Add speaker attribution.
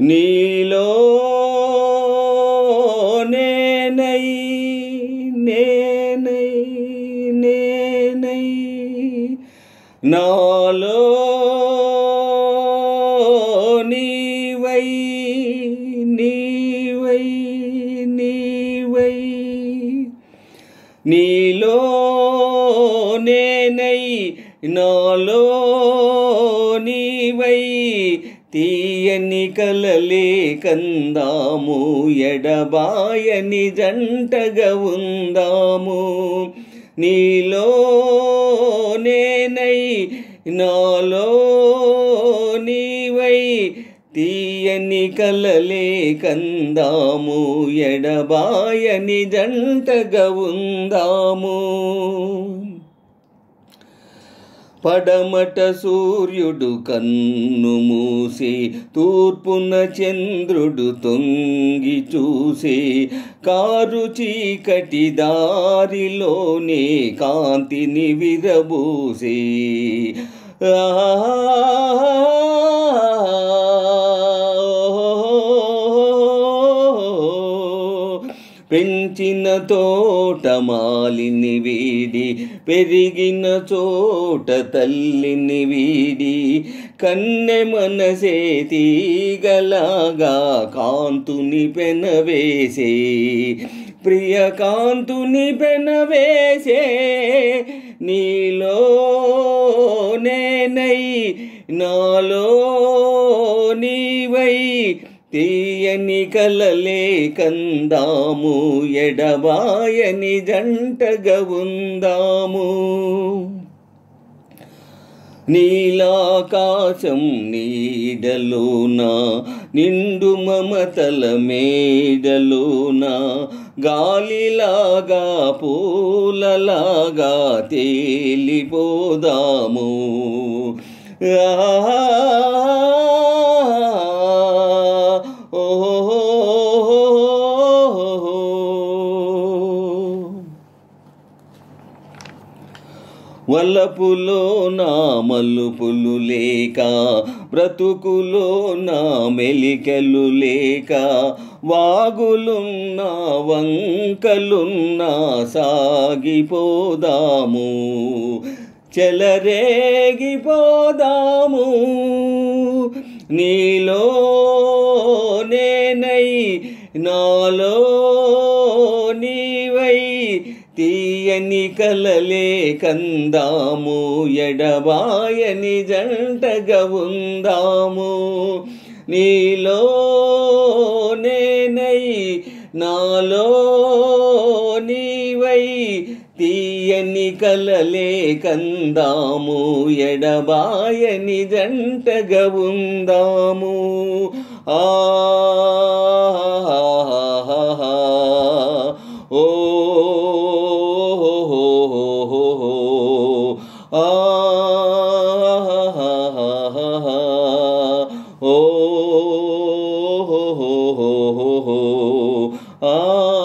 Speaker 1: నీలో నేనై నేనై నేనై నాలో నీవై నీవై నీవై నీలో నేనై నాలో నీవై తీయని కలలే కందాము ఎడబాయని జంటగా ఉందాము నీలో నేనై నాలో నీవై తీయని కలలే కందాము ఎడబాయని జంటగా ఉందాము పడమట సూర్యుడు కన్ను మూసి తూర్పున చంద్రుడు తొంగి చూసే కారు చీకటి దారిలోనే కాంతిని విరబూసే పెంచిన తోటమాలిని వీడి పెరిగిన చోట తల్లిని వీడి కన్నె మనసే తీగలాగా కాంతుని పెనవేసే ప్రియ కాంతుని పెనవేసే నీలో నేనై నాలో నీవై తీయని కలలే కందాము ఎడబాయని జంటగా ఉందాము నీలాకాశం నీడలోన నిండు మమతల మేడలోన గాలిలాగా పూలలాగా తేలిపోదాము వలపులో నా మలుపులు లేక బ్రతుకులో నా మెలికలు లేక వాగులున్నా వంకలున్నా సాగిపోదాము చెలరేగిపోదాము నీలో నేనై నాలో నీవై తీయని కలలే కందాము ఎడబాయని జంటగా ఉందాము నీలో నేనై నాలో నీవై తీయని కలలే కందాము ఎడబాయని జంటగా ఉందాము ఆ ఓ ఓ